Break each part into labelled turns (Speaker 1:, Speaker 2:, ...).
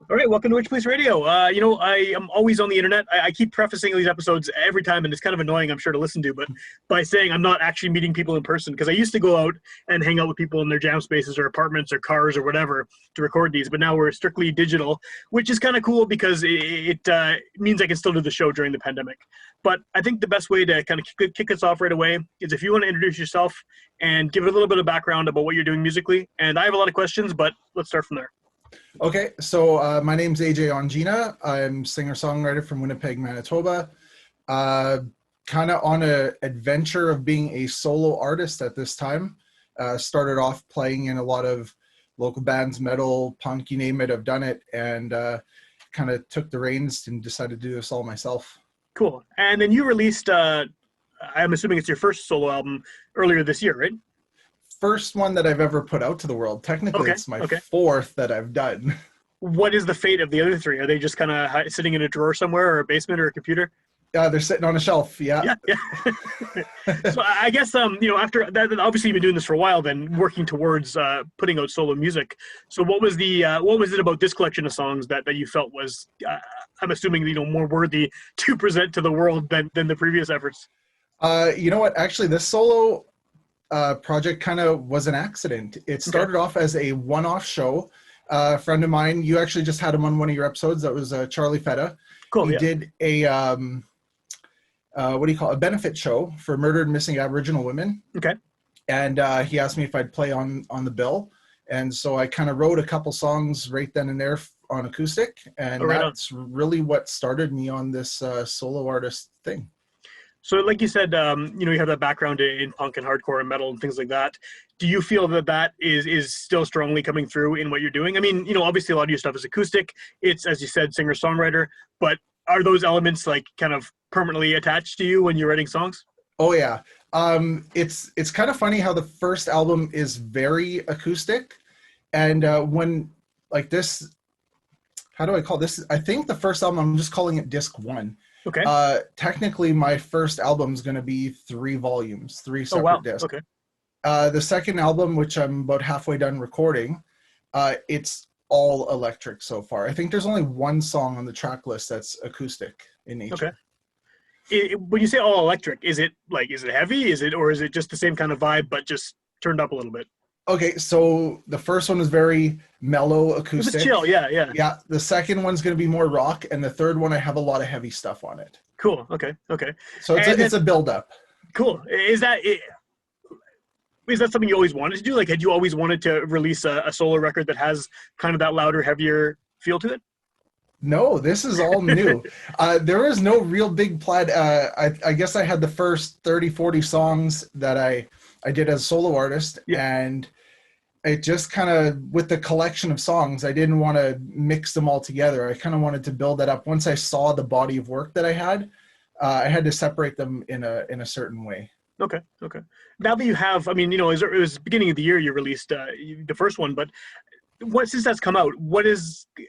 Speaker 1: All right, welcome to Witchpolice Radio. I am always on the internet. I keep prefacing these episodes every time, and it's kind of annoying, I'm sure, to listen to, but by saying I'm not actually meeting people in person, because I used to go out and hang out with people in their jam spaces or apartments or cars or whatever to record these, but now we're strictly digital, which is kind of cool because it means I can still do the show during the pandemic. But I think the best way to kind of kick us off right away is if you want to introduce yourself and give it a little bit of background about what you're doing musically. And I have a lot of questions, but let's start from there.
Speaker 2: Okay, so my name's AJ Ongenae. I'm singer-songwriter from Winnipeg, Manitoba. Kind of on an adventure of being a solo artist at this time. Started off playing in a lot of local bands, metal, punk, you name it, I've done it, and kind of took the reins and decided to do this all myself.
Speaker 1: Cool. And then you released, I'm assuming it's your first solo album earlier this year, right?
Speaker 2: First one that I've ever put out to the world. Technically, it's my fourth that I've done.
Speaker 1: What is the fate of the other three? Are they just kind of sitting in a drawer somewhere or a basement or a computer?
Speaker 2: They're sitting on a shelf. Yeah.
Speaker 1: So I guess, after that, obviously you've been doing this for a while, then working towards putting out solo music. So what was it about this collection of songs that you felt was, I'm assuming, more worthy to present to the world than the previous efforts?
Speaker 2: You know what? Actually, this solo project kind of was an accident. It started off as a one-off show. A friend of mine, you actually just had him on one of your episodes. That was Charlie Fetta.
Speaker 1: Cool.
Speaker 2: He did a a benefit show for murdered and missing Aboriginal women.
Speaker 1: Okay.
Speaker 2: And he asked me if I'd play on the bill, and so I kind of wrote a couple songs right then and there on acoustic, and that's really what started me on this solo artist thing.
Speaker 1: So like you said, you have that background in punk and hardcore and metal and things like that. Do you feel that is still strongly coming through in what you're doing? I mean, obviously a lot of your stuff is acoustic. It's, as you said, singer-songwriter, but are those elements like kind of permanently attached to you when you're writing songs?
Speaker 2: Oh yeah. It's kind of funny how the first album is very acoustic, and when like this, how do I call this? I think the first album, I'm just calling it disc 1.
Speaker 1: Okay.
Speaker 2: Technically, my first album is going to be 3 volumes, 3 separate discs.
Speaker 1: Okay.
Speaker 2: The second album, which I'm about halfway done recording, it's all electric so far. I think there's only one song on the track list that's acoustic in nature.
Speaker 1: Okay. When you say all electric, is it heavy? Or is it just the same kind of vibe but just turned up a little bit?
Speaker 2: Okay, so the first one is very mellow acoustic.
Speaker 1: It's chill, yeah.
Speaker 2: Yeah, the second one's going to be more rock, and the third one I have a lot of heavy stuff on it.
Speaker 1: Cool, okay.
Speaker 2: So it's a build-up.
Speaker 1: Cool. Is that something you always wanted to do? Like, had you always wanted to release a solo record that has kind of that louder, heavier feel to it?
Speaker 2: No, this is all new. There was no real big plaid. I guess I had the first 30, 40 songs that I did as a solo artist, and it just kind of, with the collection of songs, I didn't want to mix them all together. I kind of wanted to build that up. Once I saw the body of work that I had to separate them in a certain way.
Speaker 1: Okay. Now that you have, I mean, it was beginning of the year you released the first one, but since that's come out,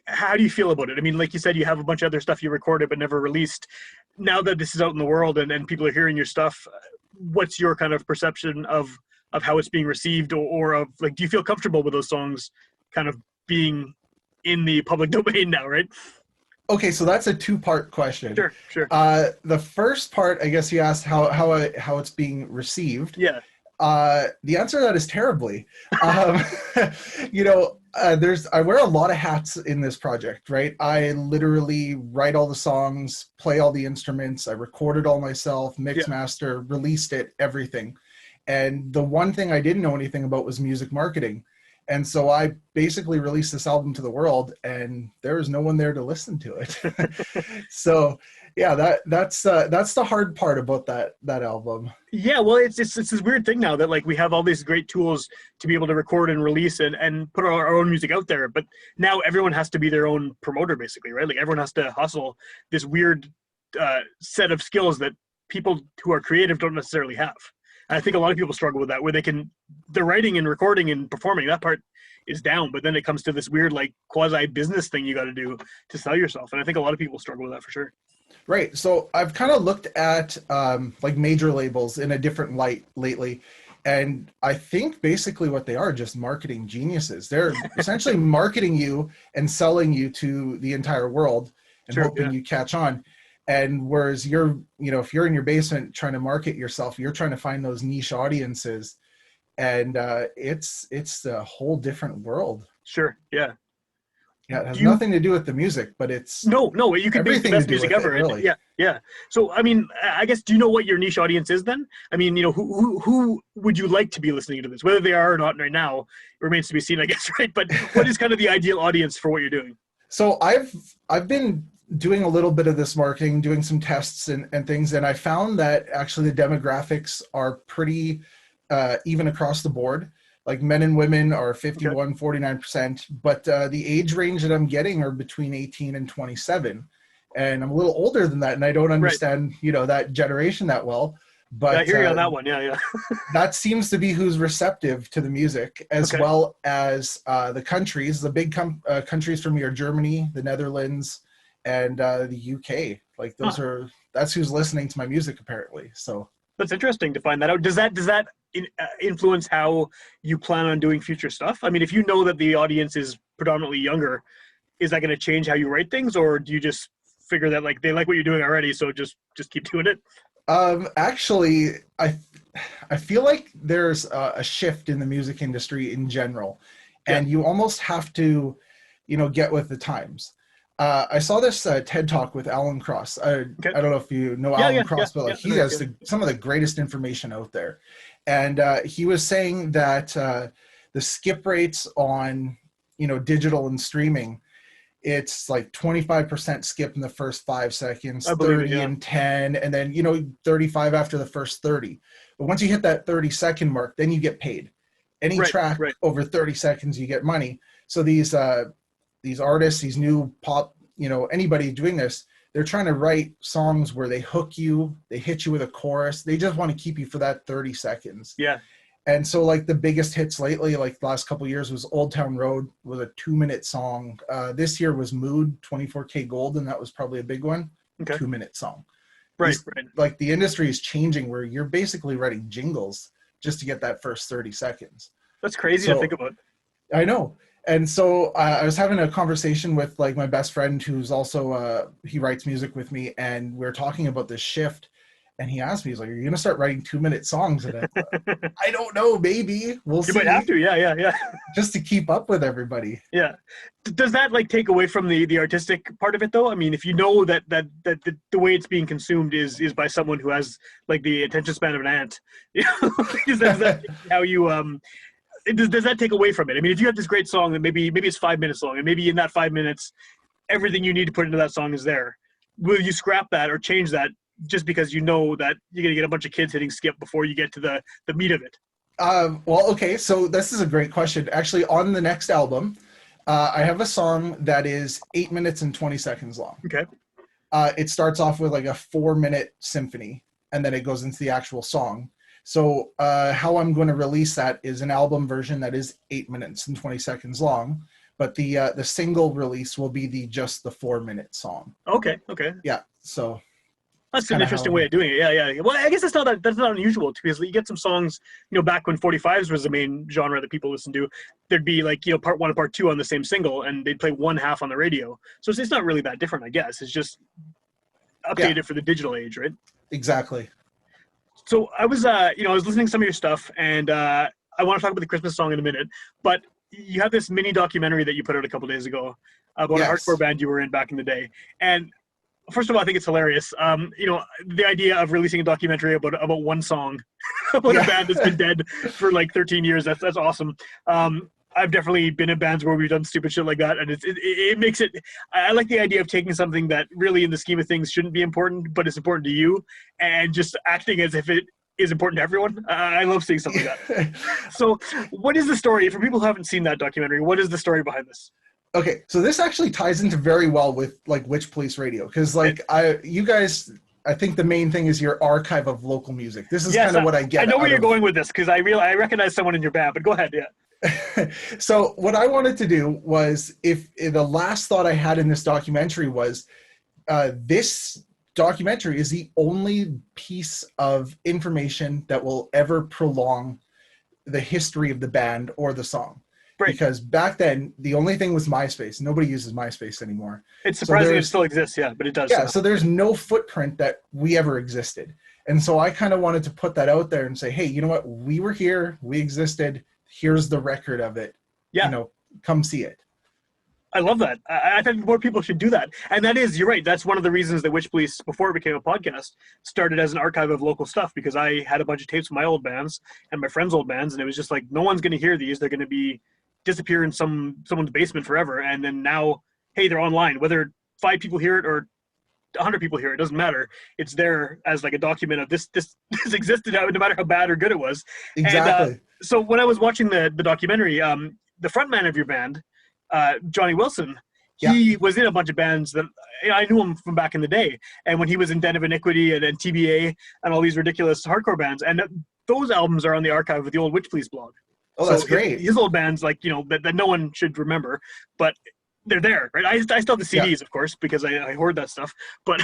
Speaker 1: how do you feel about it? I mean, like you said, you have a bunch of other stuff you recorded but never released. Now that this is out in the world and people are hearing your stuff, what's your kind of perception of how it's being received, or of, like, do you feel comfortable with those songs kind of being in the public domain now, right?
Speaker 2: Okay, so that's a 2-part question.
Speaker 1: Sure.
Speaker 2: The first part, I guess you asked how it's being received.
Speaker 1: Yeah.
Speaker 2: The answer to that is terribly. I wear a lot of hats in this project, right? I literally write all the songs, play all the instruments, I record it all myself, mix, master, released it, everything. And the one thing I didn't know anything about was music marketing. And so I basically released this album to the world, and there was no one there to listen to it. So yeah, that's the hard part about that album.
Speaker 1: Yeah, well, it's this weird thing now that, like, we have all these great tools to be able to record and release and put our own music out there, but now everyone has to be their own promoter, basically, right? Like, everyone has to hustle this weird set of skills that people who are creative don't necessarily have. And I think a lot of people struggle with that, where the writing and recording and performing, that part is down, but then it comes to this weird, like, quasi business thing you got to do to sell yourself. And I think a lot of people struggle with that for sure.
Speaker 2: Right. So I've kind of looked at like major labels in a different light lately. And I think basically what they are just marketing geniuses. They're essentially marketing you and selling you to the entire world and
Speaker 1: Sure,
Speaker 2: hoping
Speaker 1: yeah.
Speaker 2: you catch on. And whereas you're, if you're in your basement trying to market yourself, you're trying to find those niche audiences, and it's a whole different world.
Speaker 1: Sure, yeah.
Speaker 2: Yeah, it has
Speaker 1: Do you
Speaker 2: nothing to do with the music, but it's
Speaker 1: no, you could make the
Speaker 2: everything to
Speaker 1: best
Speaker 2: do
Speaker 1: music
Speaker 2: with it,
Speaker 1: ever. And
Speaker 2: really.
Speaker 1: yeah, yeah. So, I mean, I guess, do you know what your niche audience is then? I mean, who would you like to be listening to this? Whether they are or not right now remains to be seen, I guess, right? But what is kind of the ideal audience for what you're doing?
Speaker 2: So I've been doing a little bit of this marketing, doing some tests and things, and I found that actually the demographics are pretty even across the board. Like men and women are
Speaker 1: Okay.
Speaker 2: 51, 49%, but the age range that I'm getting are between 18 and 27. And I'm a little older than that, and I don't
Speaker 1: Right.
Speaker 2: understand, that generation that well.
Speaker 1: Yeah, I
Speaker 2: But
Speaker 1: hear you on that one. Yeah, yeah.
Speaker 2: that seems to be who's receptive to the music, as
Speaker 1: Okay.
Speaker 2: well as the countries. The big countries for me are Germany, the Netherlands, and the UK. Like
Speaker 1: Huh.
Speaker 2: that's who's listening to my music apparently. So
Speaker 1: That's interesting to find that out. Does that influence how you plan on doing future stuff? I mean, if you know that the audience is predominantly younger, is that going to change how you write things, or do you just figure that like they like what you're doing already, so just keep doing it?
Speaker 2: actually, I feel like there's a shift in the music industry in general,
Speaker 1: Yeah.
Speaker 2: and you almost have to, get with the times. I saw this TED talk with Alan Cross.
Speaker 1: Okay.
Speaker 2: I don't know if you know
Speaker 1: Yeah,
Speaker 2: Alan
Speaker 1: yeah, yeah,
Speaker 2: Cross, but
Speaker 1: yeah.
Speaker 2: like
Speaker 1: I
Speaker 2: he
Speaker 1: know you.
Speaker 2: has some of the greatest information out there, and he was saying that the skip rates on digital and streaming, it's like 25% skip in the first 5 seconds,
Speaker 1: I believe it.
Speaker 2: 30
Speaker 1: Yeah.
Speaker 2: and 10, and then 35 after the first 30. But once you hit that 30-second mark, then you get paid. Any
Speaker 1: Right.
Speaker 2: track
Speaker 1: Right.
Speaker 2: over 30 seconds, you get money. So these artists, these new pop, anybody doing this, they're trying to write songs where they hook you, they hit you with a chorus. They just want to keep you for that 30 seconds.
Speaker 1: Yeah.
Speaker 2: And so like the biggest hits lately, like the last couple of years, was Old Town Road, was a 2-minute song. This year was Mood, 24K Gold, and that was probably a big one.
Speaker 1: Okay.
Speaker 2: 2-minute song.
Speaker 1: Right.
Speaker 2: These,
Speaker 1: Right.
Speaker 2: like the industry is changing where you're basically writing jingles just to get that first 30 seconds.
Speaker 1: That's crazy to think
Speaker 2: So
Speaker 1: about.
Speaker 2: I know. And so I was having a conversation with like my best friend who's also, he writes music with me, and we are talking about this shift. And he asked me, he's like, are you going to start writing 2-minute songs? And I don't know, maybe. We'll
Speaker 1: You might have
Speaker 2: see.
Speaker 1: to. Yeah. Yeah. Yeah.
Speaker 2: Just to keep up with everybody.
Speaker 1: Yeah. Does that like take away from the artistic part of it though? I mean, if you know that the way it's being consumed is by someone who has like the attention span of an ant, does that how you does that take away from it? I mean, if you have this great song that maybe it's 5 minutes long, and maybe in that 5 minutes everything you need to put into that song is there, will you scrap that or change that just because you know that you're gonna get a bunch of kids hitting skip before you get to the meat of it?
Speaker 2: Well, okay, so this is a great question. Actually, on the next album, I have a song that is 8 minutes and 20 seconds long.
Speaker 1: Okay.
Speaker 2: It starts off with like a 4-minute symphony, and then it goes into the actual song. So how I'm going to release that is an album version that is 8 minutes and 20 seconds long, but the single release will be just the 4-minute song.
Speaker 1: Okay. Okay.
Speaker 2: Yeah, so
Speaker 1: That's an
Speaker 2: kind of
Speaker 1: interesting
Speaker 2: how.
Speaker 1: way of doing it. Yeah, yeah. Well, I guess that's not unusual because you get some songs, back when 45s was the main genre that people listened to, there'd be like, part one and part two on the same single, and they'd play one half on the radio. So it's not really that different, I guess. It's just
Speaker 2: Yeah,
Speaker 1: updated for the digital age, right?
Speaker 2: exactly.
Speaker 1: So I was, I was listening to some of your stuff, and I want to talk about the Christmas song in a minute, but you have this mini documentary that you put out a couple days ago about a hardcore
Speaker 2: Yes.
Speaker 1: band you were in back in the day, and first of all, I think it's hilarious. The idea of releasing a documentary about one song about a
Speaker 2: Yeah.
Speaker 1: band that's been dead for like 13 years. That's awesome. I've definitely been in bands where we've done stupid shit like that, and it makes it. I like the idea of taking something that really, in the scheme of things, shouldn't be important, but it's important to you, and just acting as if it is important to everyone. I love seeing something like that. So, what is the story for people who haven't seen that documentary? What is the story behind this?
Speaker 2: Okay, so this actually ties into very well with like Witchpolice Radio, because like you guys, I think the main thing is your archive of local music. This is
Speaker 1: Yes,
Speaker 2: kind of what I
Speaker 1: I
Speaker 2: get
Speaker 1: know where
Speaker 2: out
Speaker 1: you're
Speaker 2: of.
Speaker 1: going with this because I recognize someone in your band. But go ahead, yeah.
Speaker 2: So what I wanted to do was, if the last thought I had in this documentary was, this documentary is the only piece of information that will ever prolong the history of the band or the song.
Speaker 1: Right.
Speaker 2: Because back then, the only thing was MySpace. Nobody uses MySpace anymore.
Speaker 1: It's surprising it still exists, yeah, but it does.
Speaker 2: Yeah, so there's no footprint that we ever existed. And so I kind of wanted to put that out there and say, hey, you know what? We were here. We existed. Here's the record of it.
Speaker 1: Yeah.
Speaker 2: You know, come see it.
Speaker 1: I love that. I think more people should do that. And that is, you're right, that's one of the reasons that Witchpolice, before it became a podcast, started as an archive of local stuff, because I had a bunch of tapes from my old bands and my friends' old bands, and it was just like, no one's going to hear these. They're going to disappear in someone's basement forever. And then now, hey, they're online. Whether 5 people hear it or 100 people hear it, doesn't matter. It's there as like a document of this existed, no matter how bad or good it was.
Speaker 2: Exactly.
Speaker 1: And, so when I was watching the documentary, the frontman of your band, Johnny Wilson, he was in a bunch of bands that I knew him from back in the day. And when he was in Den of Iniquity and TBA and all these ridiculous hardcore bands, and those albums are on the archive of the old Witchpolice blog.
Speaker 2: Oh, that's great.
Speaker 1: His old bands, like, you know, that no one should remember, but they're there, right? I still have the CDs, of course, because I hoard that stuff, but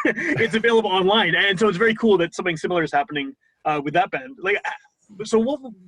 Speaker 1: it's available online. And so it's very cool that something similar is happening with that band. Like, so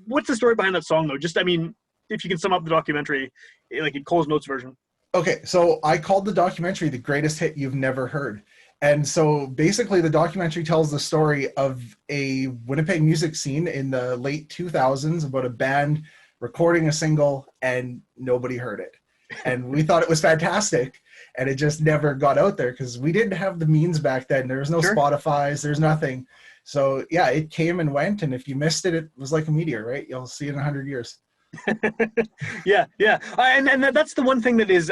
Speaker 1: what's the story behind that song, though? Just, I mean, if you can sum up the documentary, like in Cole's Notes version.
Speaker 2: Okay, so I called the documentary The Greatest Hit You've Never Heard. And so basically the documentary tells the story of a Winnipeg music scene in the late 2000s about a band recording a single and nobody heard it. And we thought it was fantastic, and it just never got out there because we didn't have the means back then. There was no Spotify's, there's nothing. So yeah, it came and went, and if you missed it, it was like a meteor, right? You'll see it in 100 years.
Speaker 1: Yeah. And that's the one thing that is,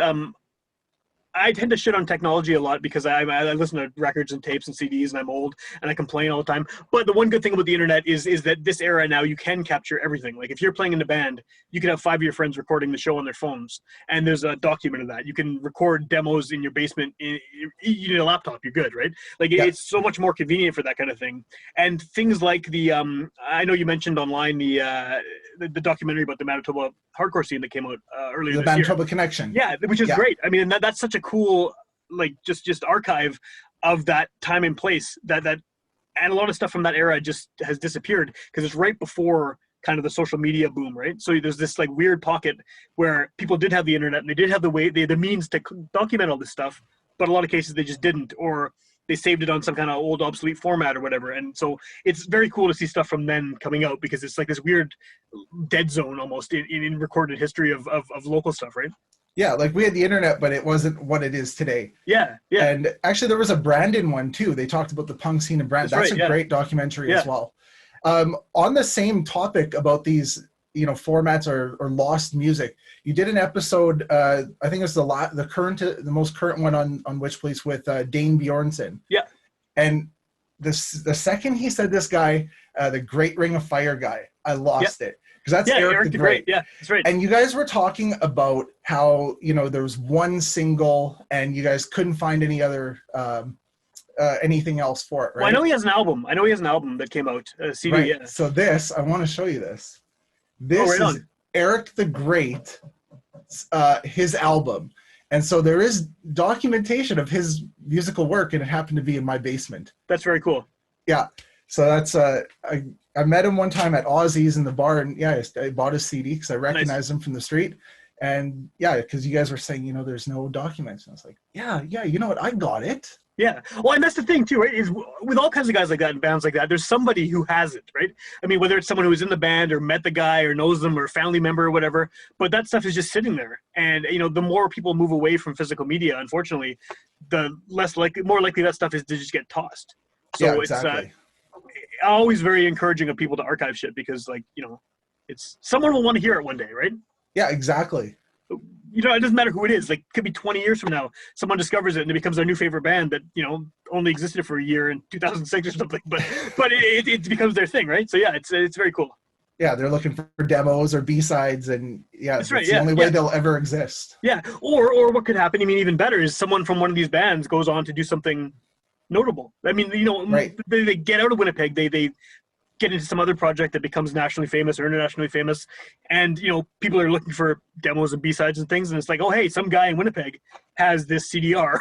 Speaker 1: I tend to shit on technology a lot because I listen to records and tapes and CDs, and I'm old and I complain all the time. But the one good thing about the internet is that this era now, you can capture everything. Like if you're playing in a band, you can have 5 of your friends recording the show on their phones, and there's a document of that. You can record demos in your basement. You need a laptop, you're good, right? Like it's so much more convenient for that kind of thing. And things like the I know you mentioned online the documentary about the Manitoba hardcore scene that came out earlier this year.
Speaker 2: The Manitoba Connection.
Speaker 1: Yeah, which is great. I mean, that's such a cool, like, just archive of that time and place that and a lot of stuff from that era just has disappeared because it's right before kind of the social media boom, right? So there's this like weird pocket where people did have the internet and they did have the means to document all this stuff, but a lot of cases they just didn't, or they saved it on some kind of old obsolete format or whatever. And so it's very cool to see stuff from then coming out because it's like this weird dead zone almost in recorded history of local stuff, right?
Speaker 2: Yeah, like we had the internet, but it wasn't what it is today.
Speaker 1: Yeah.
Speaker 2: And actually there was a Brandon one too. They talked about the punk scene in Brandon. That's a great documentary as well. On the same topic about these, you know, formats or lost music, you did an episode, I think it's the most current one on Witchpolice with Dane Bjornson. Yeah. And the second he said this guy, the Great Ring of Fire guy, I lost it. Because that's Eric the Great. Yeah, that's right. And you guys were talking about how, you know, there was one single and you guys couldn't find any other anything else for it, right?
Speaker 1: Well, I know he has an album. That came out, a CD.
Speaker 2: Right.
Speaker 1: Yeah.
Speaker 2: So I want to show you this. This is Eric the Great, his album. And so there is documentation of his musical work, and it happened to be in my basement.
Speaker 1: That's very cool.
Speaker 2: Yeah. So that's I met him one time at Ozzy's in the bar, and I bought his CD because I recognized him from the street. And because you guys were saying, you know, there's no documents. And I was like, yeah, you know what? I got it.
Speaker 1: Yeah. Well, and that's the thing too, right? Is with all kinds of guys like that and bands like that, there's somebody who has it, right? I mean, whether it's someone who was in the band or met the guy or knows them or a family member or whatever, but that stuff is just sitting there. And, you know, the more people move away from physical media, unfortunately, the more likely that stuff is to just get tossed. So exactly. It's always very encouraging of people to archive shit because, like, you know, it's someone will want to hear it one day, right?
Speaker 2: Yeah, exactly.
Speaker 1: You know, it doesn't matter who it is. Like, it could be 20 years from now, someone discovers it and it becomes their new favorite band that, you know, only existed for a year in 2006 or something. But it becomes their thing, right? So yeah, it's very cool.
Speaker 2: Yeah, they're looking for demos or B-sides, and that's
Speaker 1: right.
Speaker 2: The only way they'll ever exist.
Speaker 1: Yeah, or what could happen? I mean, even better is someone from one of these bands goes on to do something notable. I mean, you know, they get out of Winnipeg, they get into some other project that becomes nationally famous or internationally famous, and, you know, people are looking for demos and B-sides and things, and it's like, oh, hey, some guy in Winnipeg has this CDR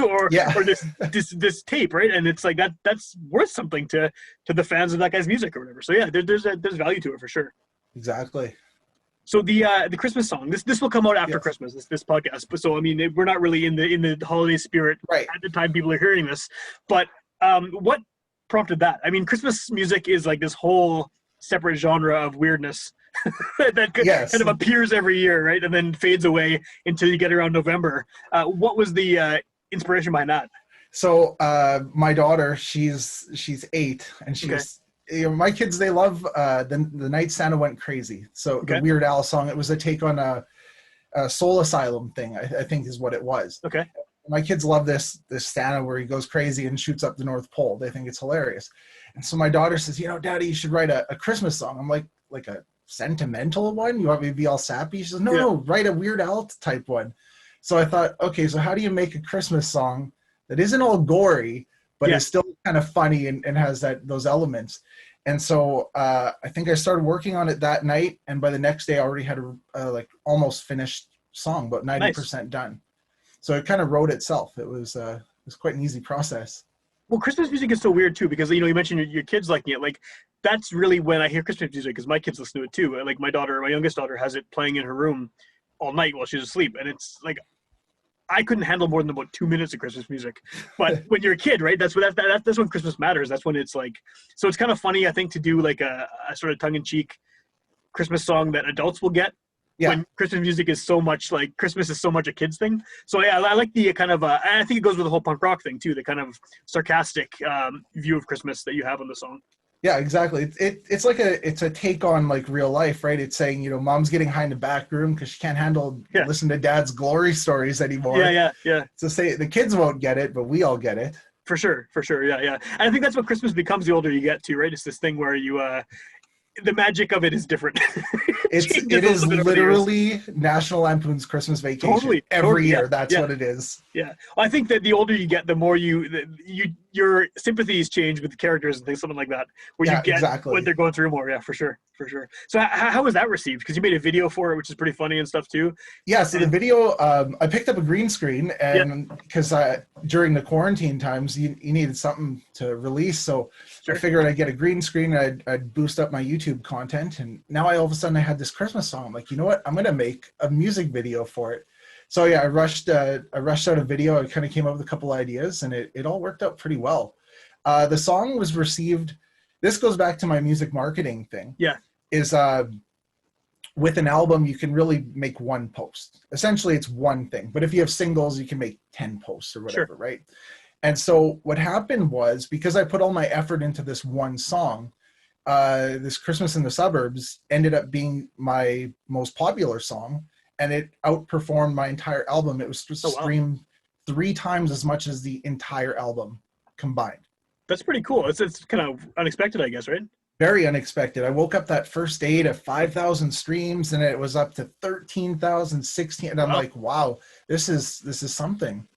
Speaker 1: or this tape, right? And it's like that's worth something to the fans of that guy's music or whatever. So yeah, there's value to it for sure.
Speaker 2: Exactly.
Speaker 1: So the Christmas song, this will come out after
Speaker 2: Yes.
Speaker 1: Christmas, this podcast. But so I mean, we're not really in the holiday spirit
Speaker 2: Right.
Speaker 1: at the time people are hearing this. But what prompted that? I mean, Christmas music is like this whole separate genre of weirdness that
Speaker 2: Yes.
Speaker 1: kind of appears every year, right, and then fades away until you get around November. What was the inspiration behind that?
Speaker 2: So my daughter, she's 8, and she
Speaker 1: Okay.
Speaker 2: was, my kids, they love the Night Santa Went Crazy. So
Speaker 1: Okay.
Speaker 2: the Weird Al song, it was a take on a Soul Asylum thing, I think is what it was.
Speaker 1: Okay.
Speaker 2: My kids love this Santa where he goes crazy and shoots up the North Pole. They think it's hilarious. And so my daughter says, Daddy, you should write a Christmas song. I'm like a sentimental one? You want me to be all sappy? She says, no, write a Weird Al type one. So I thought, okay, so how do you make a Christmas song that isn't all gory, but is still kind of funny and has those elements? And so I think I started working on it that night, and by the next day I already had a like almost finished song, about 90% done. So it kind of wrote itself. It was quite an easy process.
Speaker 1: Well, Christmas music is so weird too, because you mentioned your kids liking it. Like, that's really when I hear Christmas music, because my kids listen to it too. Like my youngest daughter, has it playing in her room all night while she's asleep, and it's like I couldn't handle more than about 2 minutes of Christmas music. But when you're a kid, right, that's when Christmas matters. That's when it's like, so it's kind of funny, I think, to do like a sort of tongue-in-cheek Christmas song that adults will get. Yeah. When Christmas music is so much like Christmas is so much a kid's thing. So yeah, I like the kind of I think it goes with the whole punk rock thing too, the kind of sarcastic view of Christmas that you have on the song.
Speaker 2: Yeah, exactly. It's like it's a take on like real life, right? It's saying, Mom's getting high in the back room because she can't handle listen to Dad's glory stories anymore.
Speaker 1: Yeah.
Speaker 2: So say the kids won't get it, but we all get it.
Speaker 1: For sure. Yeah. And I think that's what Christmas becomes the older you get too, right? It's this thing where you the magic of it is different.
Speaker 2: It is literally National Lampoon's Christmas Vacation every year. That's what it is.
Speaker 1: Yeah, I think that the older you get, the more your sympathies change with the characters and things, something like that, where you get what they're going through more. Yeah, for sure. So how was that received? Because you made a video for it, which is pretty funny and stuff too.
Speaker 2: Yeah, so the video, I picked up a green screen, and because during the quarantine times, you needed something to release, so I figured I'd get a green screen, I'd boost up my YouTube content, and now all of a sudden I had this Christmas song. I'm like, you know what? I'm gonna make a music video for it. So yeah, I rushed out a video. I kind of came up with a couple ideas, and it all worked out pretty well. The song was received. This goes back to my music marketing thing.
Speaker 1: Yeah,
Speaker 2: is with an album you can really make one post. Essentially, it's one thing. But if you have singles, you can make 10 posts or whatever, right? And so what happened was, because I put all my effort into this one song, this Christmas in the Suburbs ended up being my most popular song, and it outperformed my entire album. It was streamed 3 times as much as the entire album combined.
Speaker 1: That's pretty cool. It's kind of unexpected, I guess, right?
Speaker 2: Very unexpected. I woke up that first day to 5,000 streams, and it was up to 13,000, 16, and I'm like, wow, this is something.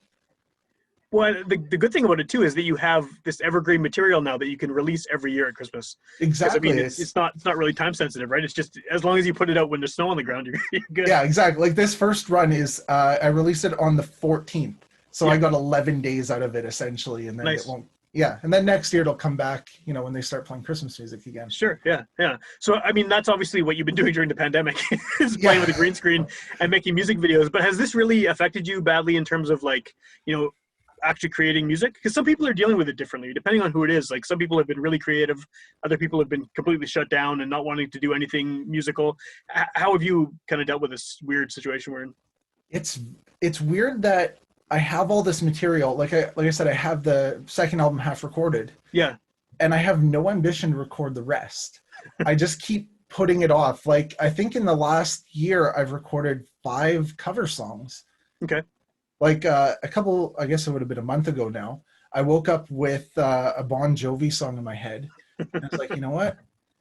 Speaker 1: Well, the good thing about it too is that you have this evergreen material now that you can release every year at Christmas.
Speaker 2: Exactly.
Speaker 1: I mean, it's not really time sensitive, right? It's just as long as you put it out when there's snow on the ground, you're good.
Speaker 2: Yeah, exactly. Like this first run is I released it on the 14th, so I got 11 days out of it essentially, and then it won't. Yeah, and then next year it'll come back, when they start playing Christmas music again.
Speaker 1: Sure, yeah. So, I mean, that's obviously what you've been doing during the pandemic, is playing with a green screen and making music videos. But has this really affected you badly in terms of, like, actually creating music? Because some people are dealing with it differently, depending on who it is. Like, some people have been really creative. Other people have been completely shut down and not wanting to do anything musical. How have you kind of dealt with this weird situation we're in?
Speaker 2: It's weird that I have all this material. Like I said, I have the second album half recorded.
Speaker 1: Yeah.
Speaker 2: And I have no ambition to record the rest. I just keep putting it off. Like, I think in the last year, I've recorded 5 cover songs.
Speaker 1: Okay.
Speaker 2: Like a couple, I guess it would have been a month ago now, I woke up with a Bon Jovi song in my head. And I was like, you know what?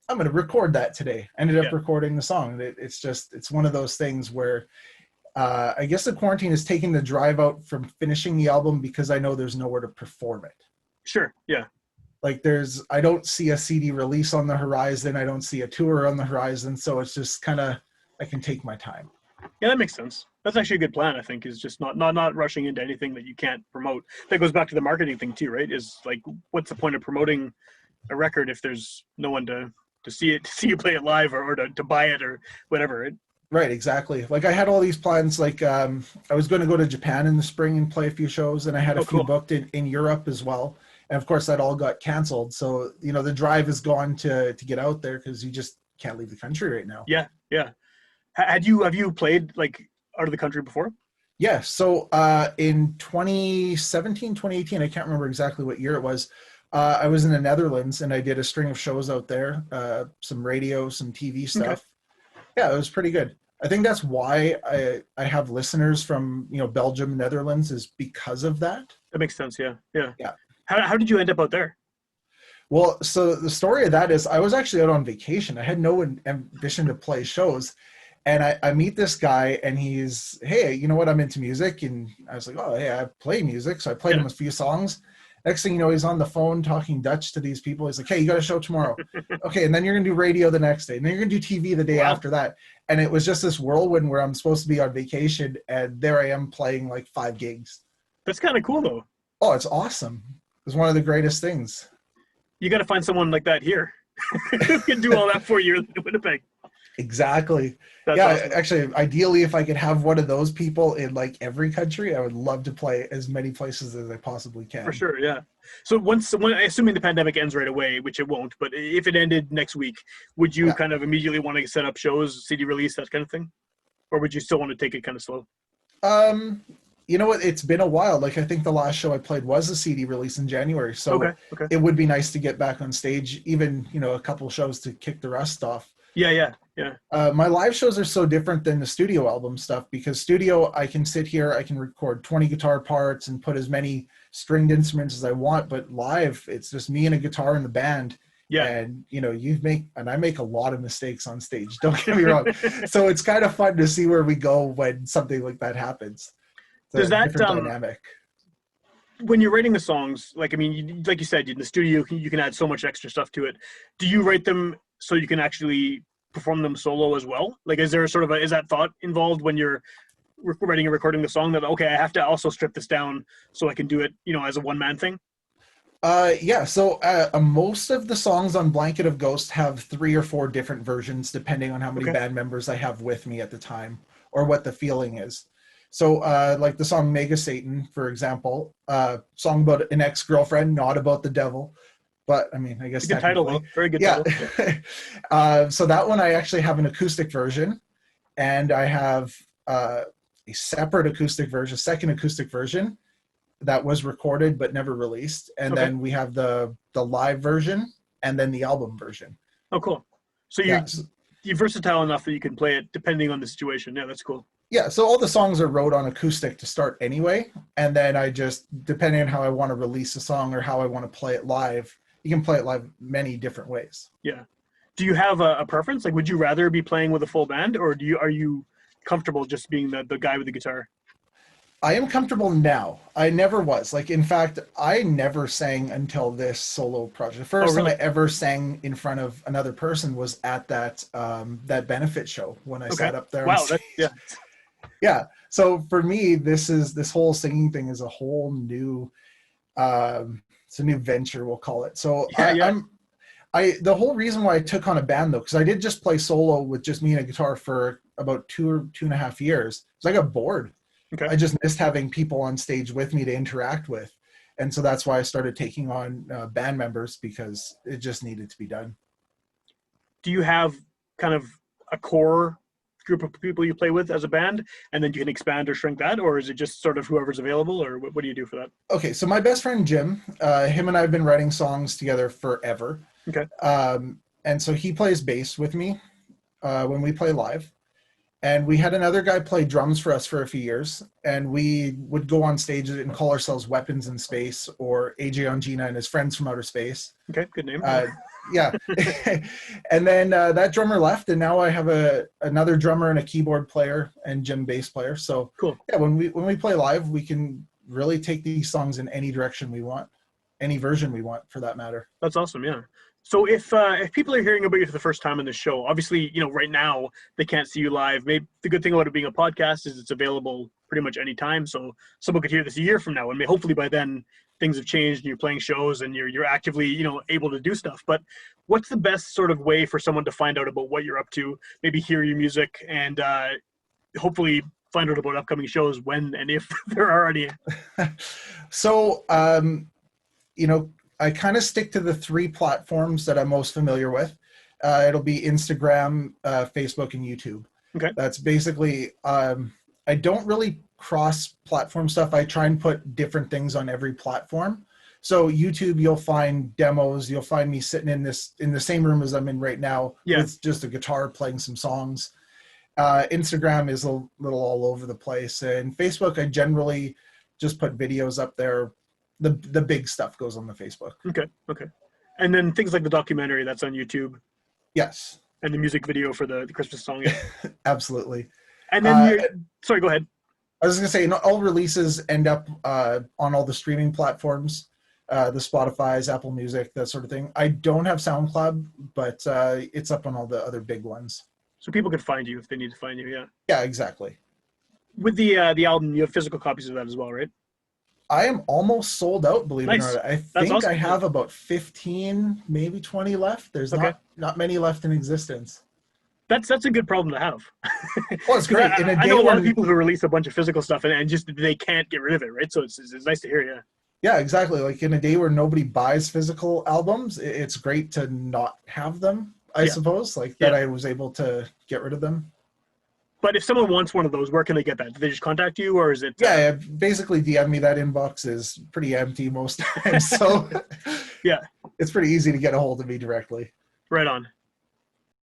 Speaker 2: I'm going to record that today. I ended up recording the song. It's one of those things where I guess the quarantine is taking the drive out from finishing the album because I know there's nowhere to perform it.
Speaker 1: Sure, yeah.
Speaker 2: Like I don't see a CD release on the horizon. I don't see a tour on the horizon. So it's just kind of, I can take my time.
Speaker 1: Yeah, that makes sense. That's actually a good plan, I think, is just not rushing into anything that you can't promote. That goes back to the marketing thing too, right? Is like, what's the point of promoting a record if there's no one to to see you play it live, or to buy it or whatever. Right?
Speaker 2: Right, exactly. Like I had all these plans. Like I was going to go to Japan in the spring and play a few shows, and I had a few
Speaker 1: Cool.
Speaker 2: booked in Europe as well. And of course, that all got canceled. So the drive is gone to get out there because you just can't leave the country right now.
Speaker 1: Yeah, yeah. Have you played like out of the country before?
Speaker 2: Yeah. So in 2017, 2018, I can't remember exactly what year it was. I was in the Netherlands and I did a string of shows out there, some radio, some TV stuff.
Speaker 1: Okay.
Speaker 2: Yeah, it was pretty good. I think that's why I have listeners from Belgium, Netherlands, is because of that.
Speaker 1: That makes sense. Yeah, yeah.
Speaker 2: Yeah.
Speaker 1: How did you end up out there?
Speaker 2: Well, so the story of that is I was actually out on vacation. I had no ambition to play shows. And I meet this guy and he's, hey, you know what? I'm into music. And I was like, oh, hey, I play music. So I played him a few songs. Next thing you know, he's on the phone talking Dutch to these people. He's like, hey, you got a show tomorrow. Okay. And then you're going to do radio the next day. And then you're going to do TV the day after that. And it was just this whirlwind where I'm supposed to be on vacation. And there I am playing like 5 gigs.
Speaker 1: That's kind of cool, though.
Speaker 2: Oh, it's awesome. It's one of the greatest things.
Speaker 1: You got to find someone like that here who can do all that for you in Winnipeg.
Speaker 2: Exactly.
Speaker 1: That's awesome.
Speaker 2: Actually, ideally, if I could have one of those people in like every country, I would love to play as many places as I possibly can.
Speaker 1: For sure, yeah. So when assuming the pandemic ends right away, which it won't, but if it ended next week, would you kind of immediately want to set up shows, CD release, that kind of thing? Or would you still want to take it kind of slow?
Speaker 2: You know what? It's been a while. Like I think the last show I played was a CD release in January. So
Speaker 1: okay.
Speaker 2: It would be nice to get back on stage, even, a couple shows to kick the rust off.
Speaker 1: Yeah.
Speaker 2: My live shows are so different than the studio album stuff because studio, I can sit here, I can record 20 guitar parts and put as many stringed instruments as I want. But live, it's just me and a guitar and the band.
Speaker 1: Yeah.
Speaker 2: And, I make a lot of mistakes on stage. Don't get me wrong. So it's kind of fun to see where we go when something like that happens.
Speaker 1: Does that
Speaker 2: dynamic?
Speaker 1: When you're writing the songs, like you said, in the studio, you can add so much extra stuff to it. Do you write them so you can actually perform them solo as well? Like, is there is that thought involved when you're writing and recording the song that, okay, I have to also strip this down so I can do it, as a one-man thing?
Speaker 2: Yeah. So most of the songs on Blanket of Ghost have 3 or 4 different versions, depending on how many band members I have with me at the time or what the feeling is. So like the song Mega Satan, for example, song about an ex-girlfriend, not about the devil. But I mean, I guess
Speaker 1: good title, though. Very good title.
Speaker 2: So that one I actually have an acoustic version, and I have a separate acoustic version, second acoustic version that was recorded but never released, and then we have the live version and then the album version.
Speaker 1: Oh, cool. So you're versatile enough that you can play it depending on the situation. Yeah, that's cool.
Speaker 2: Yeah, so all the songs are wrote on acoustic to start anyway, and then I just, depending on how I want to release a song or how I want to play it live, you can play it live many different ways.
Speaker 1: Yeah. Do you have a preference? Like, would you rather be playing with a full band, or are you comfortable just being the guy with the guitar?
Speaker 2: I am comfortable now. I never was. Like, in fact, I never sang until this solo project. The first time I ever sang in front of another person was at that benefit show when I sat up there.
Speaker 1: Wow.
Speaker 2: Yeah. So for me, this whole singing thing is a whole new, it's a new venture, we'll call it. So the whole reason why I took on a band though, because I did just play solo with just me and a guitar for about 2.5 years. So I got bored. Okay. I just missed having people on stage with me to interact with. And so that's why I started taking on band members, because it just needed to be done.
Speaker 1: Do you have kind of a core group of people you play with as a band, and then you can expand or shrink that, or is it just sort of whoever's available, or what do you do for that?
Speaker 2: Okay, so my best friend Jim, him and I have been writing songs together forever.
Speaker 1: Okay.
Speaker 2: And so he plays bass with me when we play live. And we had another guy play drums for us for a few years, and we would go on stage and call ourselves Weapons in Space, or AJ Ongenae and his Friends from Outer Space.
Speaker 1: Okay, good name.
Speaker 2: Yeah. And then that drummer left, and now I have another drummer and a keyboard player and Jim bass player. So
Speaker 1: cool.
Speaker 2: Yeah, when we play live, we can really take these songs in any direction we want, any version we want, for that matter.
Speaker 1: That's awesome. Yeah. So if people are hearing about you for the first time on the show, obviously, right now they can't see you live. Maybe the good thing about it being a podcast is it's available pretty much any time. So someone could hear this a year from now, and hopefully by then things have changed and you're playing shows and you're actively, you know, able to do stuff. But what's the best sort of way for someone to find out about what you're up to, maybe hear your music, and hopefully find out about upcoming shows when and if there are any?
Speaker 2: So, you know, I kind of stick to the 3 platforms that I'm most familiar with. It'll be Instagram, Facebook, and YouTube.
Speaker 1: Okay.
Speaker 2: That's basically, I don't really cross-platform stuff. I try and put different things on every platform. So YouTube, you'll find demos. You'll find me sitting in the same room as I'm in right now with just a guitar playing some songs. Instagram is a little all over the place. And Facebook, I generally just put videos up there. The big stuff goes on the Facebook.
Speaker 1: Okay. And then things like the documentary, that's on YouTube.
Speaker 2: Yes.
Speaker 1: And the music video for the Christmas song. Yeah.
Speaker 2: Absolutely.
Speaker 1: And then sorry, go ahead.
Speaker 2: I was going to say, not all releases end up on all the streaming platforms, the Spotify's, Apple Music, that sort of thing. I don't have SoundCloud, but it's up on all the other big ones.
Speaker 1: So people can find you if they need to find you, yeah.
Speaker 2: Yeah, exactly.
Speaker 1: With the album, you have physical copies of that as well, right?
Speaker 2: I am almost sold out, believe it or not. I think
Speaker 1: awesome.
Speaker 2: I have about 15, maybe 20 left. There's not many left in existence.
Speaker 1: That's a good problem to have.
Speaker 2: Well, it's great.
Speaker 1: I know a lot of people who release a bunch of physical stuff and just they can't get rid of it, right? So it's nice to hear, yeah.
Speaker 2: Yeah, exactly. Like in a day where nobody buys physical albums, it's great to not have them, I suppose. Like that I was able to get rid of them.
Speaker 1: But if someone wants one of those, where can they get that? Do they just contact you, or is it?
Speaker 2: Yeah, basically DM me. That inbox is pretty empty most times, so
Speaker 1: yeah,
Speaker 2: it's pretty easy to get a hold of me directly.
Speaker 1: Right on.